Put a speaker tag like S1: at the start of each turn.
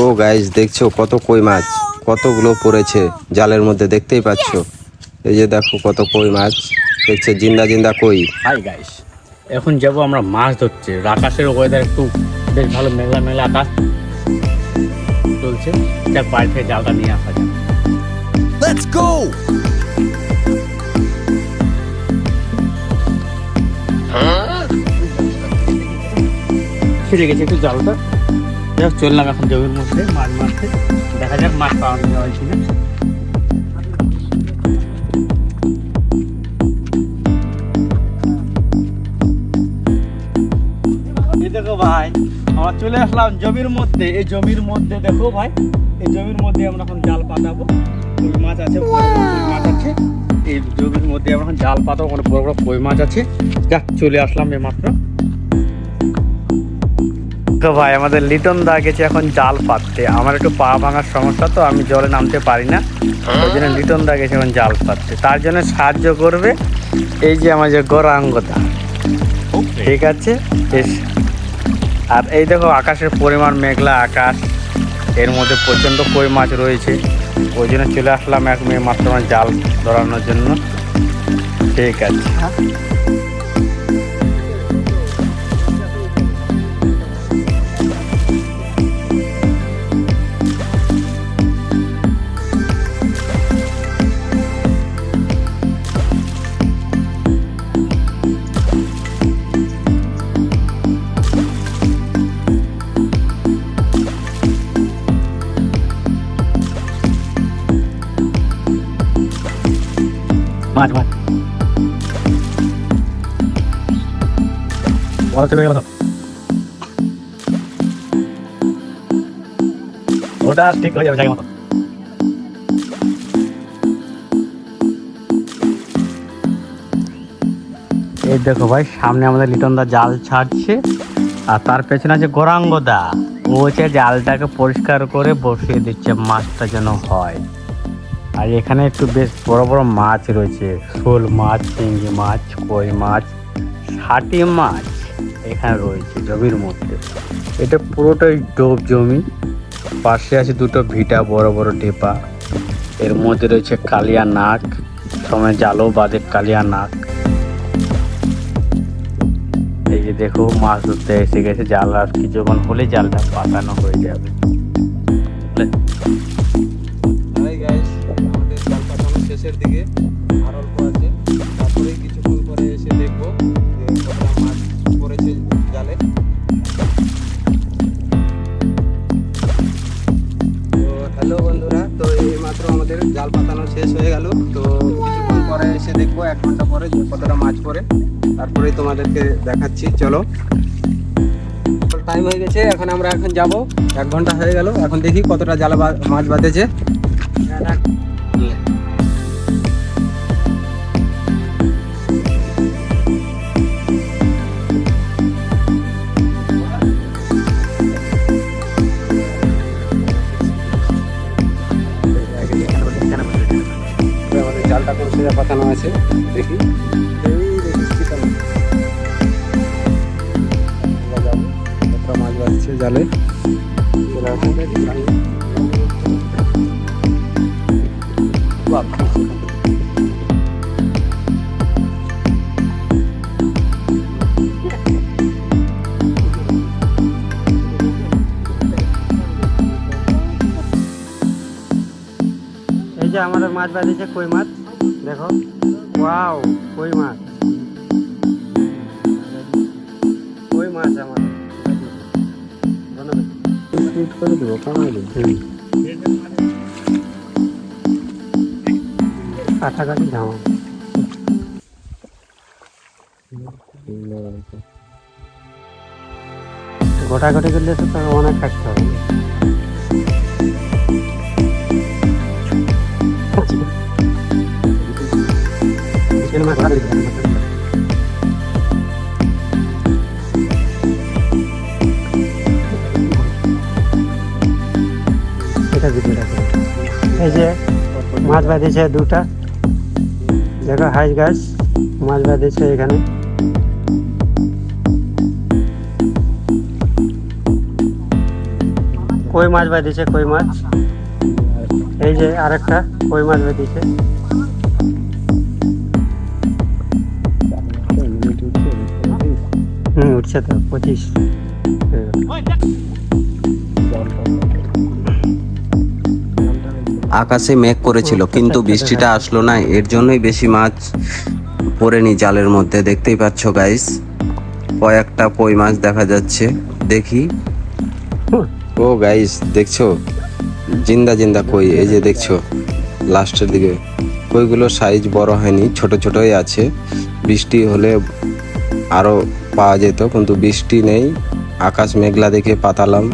S1: ও guys, দেখছো কত কই মাছ, কতগুলো পড়েছে জালের মধ্যে, দেখতেই পাচ্ছ। এই যে দেখো কত কই মাছ, দেখছে জিন্দা জিন্দা কই।
S2: হাই গাইস, এখন যাব আমরা মাছ ধরতে। আকাশের ওয়েদার একটু বেশ ভালো, মেঘলা মেঘলা আকাশ চলছে। যাক, বাড়ি থেকে জালটা নিয়ে আসা যাক।
S3: Let's go!
S2: ছিঁড়ে গেছে একটু জালটা। যাক, চললাম এখন জমির মধ্যে মাছ মারতে। দেখা যাক মাছ পাওয়া যায় কিনা। এই দেখো ভাই, আমরা চলে আসলাম জমির মধ্যে। এই জমির মধ্যে দেখো ভাই, এই জমির মধ্যে আমরা এখন জাল পাতাবো। কই মাছ আছে, বড় বড় কই মাছ আছে। এই জমির মধ্যে আমরা এখন জাল পাতাবো, অনেক বড় বড় কই মাছ আছে। যাক, চলে আসলাম এইমাত্র। তো ভাই, আমাদের লিটন দা গেছে এখন জাল পাততে। আমার একটু পা ভাঙার সমস্যা, তো আমি জলে নামতে পারি না। ওই জন্য লিটন দা গেছে এখন জাল পাততে। তার জন্য সাহায্য করবে এই যে আমার যে গৌরাঙ্গদা। ঠিক আছে, বেশ। আর এই দেখো আকাশের পরিমাণ, মেঘলা আকাশ, এর মধ্যে প্রচণ্ড কই মাছ রয়েছে। ওই জন্য চলে আসলাম এক মেয়ে মাত্র জাল ধরানোর জন্য। ঠিক আছে। মাছ মাছ ওটা ঠিক হয়ে যাবে জায়গা মতো। এই দেখো ভাই, সামনে আমাদের লিটন দা জাল ছাড়ছে, আর তার পেছনে আছে গৌরাঙ্গদা। ও হচ্ছে জালটাকে পরিষ্কার করে বসিয়ে দিচ্ছে, মাছটা যেন হয়। আর এখানে একটু বেশ বড় বড় মাছ রয়েছে, শোল মাছ, চিংড়ি মাছ, কই মাছ, ষাটি মাছ এখানে রয়েছে জমির মধ্যে। এটা পুরোটাই ডোব জমি। পাশে আছে দুটো ভিটা, বড় বড় টেপা। এর মধ্যে রয়েছে কালিয়া নাক, সময় জালও বাদে কালিয়া নাক। এই যে দেখো, মাছ ধরতে এসে গেছে। জাল আর কিছুক্ষণ হলে জালটা পাতানো হয়ে যাবে।
S1: আমাদের জাল পাতানো শেষের দিকে, আর অল্প আছে। তারপরে কিছুক্ষণ পরে এসে দেখবো যে কতটা মাছ পড়েছে জালে। তো হ্যালো বন্ধুরা, তো এইমাত্র আমাদের জাল পাতানো শেষ হয়ে গেল। তো কিছুক্ষণ পরে এসে দেখবো, 1 ঘন্টা পরে, যে কতটা মাছ পড়ে। তারপরে তোমাদেরকে দেখাচ্ছি, চলো। টাইম হয়ে গেছে, এখন আমরা যাব। 1 ঘন্টা হয়ে গেল, এখন দেখি কতটা জালে মাছ বাঁধেছে। আমাদের জালটা কোন সোজা পাতানো আছে, দেখি। কতটা মাছ বাঁধছে জালে।
S4: এই যে আমাদের মাছ বাঁধিছে, কই মাছ। দেখো, ওয়াও, কই মাছ, কই মাছ আমাদের করে দেবো, কামাই দেবো। কাছাকাছি ধামা গোটাগুটি করলে তো তাকে অনেক থাকতে হবে। এই যে মাছ বাঁধেছে দুটা, দেখো হাঁস গাছ মাছ বাঁধেছে এখানে। কই মাছ বাঁধিছে, কই মাছ। এই যে আরেকটা কই মাছ বাঁধিছে। উঠছে তো 25।
S1: আকাশে মেঘ করেছিল কিন্তু বৃষ্টিটা আসলো না, এর জন্যই বেশি মাছ পড়েনি জালের মধ্যে। দেখতেই পাচ্ছ গাইস, কয়েকটা কই মাছ দেখা যাচ্ছে। দেখি, ও গাইস দেখছো, জিন্দা জিন্দা কই, এই যে দেখছো লাস্টের দিকে। কইগুলো সাইজ বড় হয়নি, ছোট ছোটই আছে। বৃষ্টি হলে আরো পাওয়া যেত, কিন্তু বৃষ্টি নেই। আকাশ মেঘলা দেখে পাতালাম